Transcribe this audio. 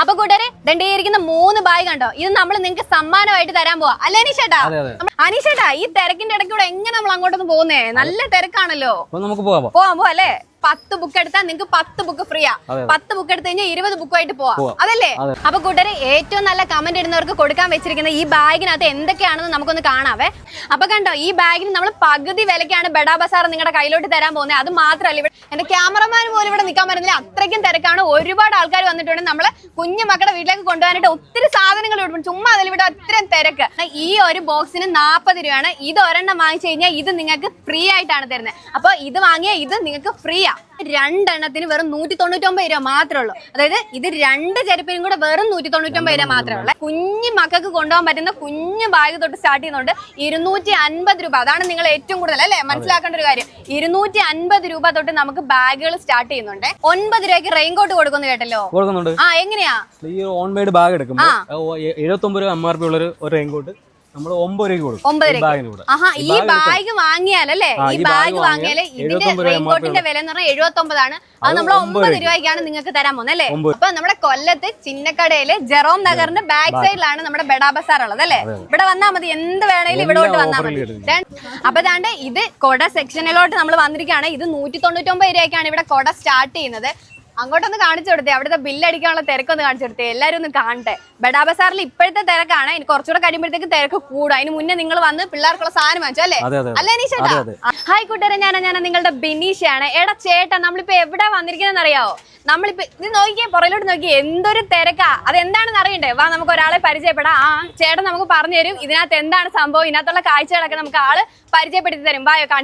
അപ്പൊ കൂട്ടുകാരെ ദണ്ടിയിരിക്കുന്ന 3 ബാഗ് കണ്ടോ, ഇത് നമ്മൾ നിങ്ങൾക്ക് സമ്മാനമായിട്ട് തരാൻ പോവാ അല്ലേ അനീഷേട്ടാ? അനീഷേട്ടാ, ഈ തിരക്കിന്റെ ഇടയ്ക്കൂടെ എങ്ങനെ നമ്മൾ അങ്ങോട്ടൊന്ന് പോകുന്നേ? നല്ല തിരക്കാണല്ലോ. നമുക്ക് പോവാം അല്ലേ? 10 ബുക്ക് എടുത്താൽ നിങ്ങൾക്ക് 10 ബുക്ക് ഫ്രീയാ. 10 ബുക്ക് എടുത്തു കഴിഞ്ഞാൽ 20 ബുക്കുമായിട്ട് പോവാം, അതല്ലേ? അപ്പൊ കൂട്ടുകാരെ, ഏറ്റവും നല്ല കമന്റ് ഇടുന്നവർക്ക് കൊടുക്കാൻ വെച്ചിരിക്കുന്ന ഈ ബാഗിനകത്ത് എന്തൊക്കെയാണെന്ന് നമുക്കൊന്ന് കാണാവേ. അപ്പൊ കണ്ടോ, ഈ ബാഗിന് നമ്മൾ പകുതി വിലക്കാണ് ബഡാ ബസാർ നിങ്ങളുടെ കയ്യിലോട്ട് തരാൻ പോകുന്നത്. അത് മാത്രമല്ല, ഇവിടെ എന്റെ ക്യാമറമാൻ പോലും ഇവിടെ നിൽക്കാൻ പറ്റുന്നില്ല, അത്രയ്ക്കും തിരക്കാണ്. ഒരുപാട് ആൾക്കാർ വന്നിട്ടുണ്ട്. നമ്മളെ കുഞ്ഞു മക്കളുടെ വീട്ടിലേക്ക് കൊണ്ടുപോകാനായിട്ട് ഒത്തിരി സാധനങ്ങൾ ഇവിടെ ചുമ്മാ അതിലിവിടെ അത്രയും തിരക്ക്. ഈ ഒരു ബോക്സിന് 40 രൂപയാണ്. ഇത് ഒരെണ്ണം വാങ്ങിച്ചു കഴിഞ്ഞാൽ ഇത് നിങ്ങൾക്ക് ഫ്രീ ആയിട്ടാണ് തരുന്നത്. അപ്പൊ ഇത് വാങ്ങിയാൽ ഇത് നിങ്ങൾക്ക് ഫ്രീയാ. 2 എണ്ണത്തിന് വെറും 199 രൂപ മാത്രമേ ഉള്ളൂ. അതായത് ഇത് 2 ചെരുപ്പിനും കൂടെ വെറും 199 രൂപ മാത്രമേ ഉള്ളൂ. കുഞ്ഞു മക്കൾക്ക് കൊണ്ടുപോകാൻ പറ്റുന്ന കുഞ്ഞു ബാഗ് തൊട്ട് സ്റ്റാർട്ട് ചെയ്യുന്നുണ്ട് 250 രൂപ. അതാണ് നിങ്ങൾ ഏറ്റവും കൂടുതൽ അല്ലെ മനസ്സിലാക്കേണ്ട ഒരു കാര്യം. 250 രൂപ തൊട്ട് നമുക്ക് ബാഗുകൾ സ്റ്റാർട്ട് ചെയ്യുന്നുണ്ട്. 9 രൂപയ്ക്ക് റെയിൻകോട്ട് കൊടുക്കുന്നു കേട്ടല്ലോ. എങ്ങനെയാ ഈ ഓൺ മെയ്ഡ് ബാഗ് എടുക്കുമ്പോൾ 79 രൂപ MRP ഉള്ള ഒരു റെയിൻകോട്ട് നമ്മൾ 9 രൂപയ്ക്ക് കൊടുക്കും. ഈ ബാഗ് വാങ്ങിയാലല്ലേ, ഈ ബാഗ് വാങ്ങിയാല് ഇതിന്റെ റെയിൻകോട്ടിന്റെ വില എന്ന് പറഞ്ഞാൽ 79 ആണ്. അത് നമ്മൾ 9 രൂപയ്ക്കാണ് നിങ്ങൾക്ക് തരാൻ പോകുന്നത് അല്ലേ? അപ്പൊ നമ്മുടെ കൊല്ലത്ത് ചിന്നക്കടയില് ജെറോം നഗറിന്റെ ബാക്ക് സൈഡിലാണ് നമ്മുടെ ബഡാ ബസാർ ഉള്ളത് അല്ലേ? ഇവിടെ വന്നാൽ മതി, എന്ത് വേണേലും ഇവിടോട്ട് വന്നാൽ മതി. അപ്പൊ ദാണ്ട് ഇത് കൊട സെക്ഷനിലോട്ട് നമ്മൾ വന്നിരിക്കുകയാണ്. ഇത് 199 രൂപയ്ക്കാണ് ഇവിടെ കൊട സ്റ്റാർട്ട് ചെയ്യുന്നത്. അങ്ങോട്ടൊന്ന് കാണിച്ചു കൊടുത്തേ, അവിടുത്തെ ബില്ലടിക്കാനുള്ള തിരക്കൊന്ന് കാണിച്ചു കൊടുത്തേ, എല്ലാവരും ഒന്ന് കാണട്ടെ. ബഡാ ബസാറിൽ ഇപ്പോഴത്തെ തിരക്കാണ്. ഇനി കുറച്ചുകൂടെ കഴിയുമ്പോഴത്തേക്ക് തിരക്ക് കൂടും. അതിന് മുന്നേ നിങ്ങൾ വന്ന് പിള്ളേർക്കുള്ള സാധനം വാങ്ങിച്ചു അല്ലേ? അല്ലേ അനീഷേട്ടാ? ഹായ് കൂട്ടുകാരെ, ഞാൻ നിങ്ങളുടെ ബിനീഷയാണ്. എടാ ചേട്ടാ, നമ്മളിപ്പോ എവിടെ വന്നിരിക്കുന്നതെന്ന് അറിയാവോ? നമ്മളിപ്പോ ഇത് നോക്കിയേ, പുറകിലോട്ട് നോക്കിയേ, എന്തൊരു തിരക്കാ. അതെന്താണെന്ന് അറിയണ്ടേ? വാ, നമുക്ക് ഒരാളെ പരിചയപ്പെടാം. ചേട്ടൻ നമുക്ക് പറഞ്ഞു തരും ഇതിനകത്ത് എന്താണ് സംഭവം, ഇതിനകത്തുള്ള കാഴ്ചകളൊക്കെ നമുക്ക് ആള് പരിചയപ്പെടുത്തി തരും. വായോ, കാണിച്ചു.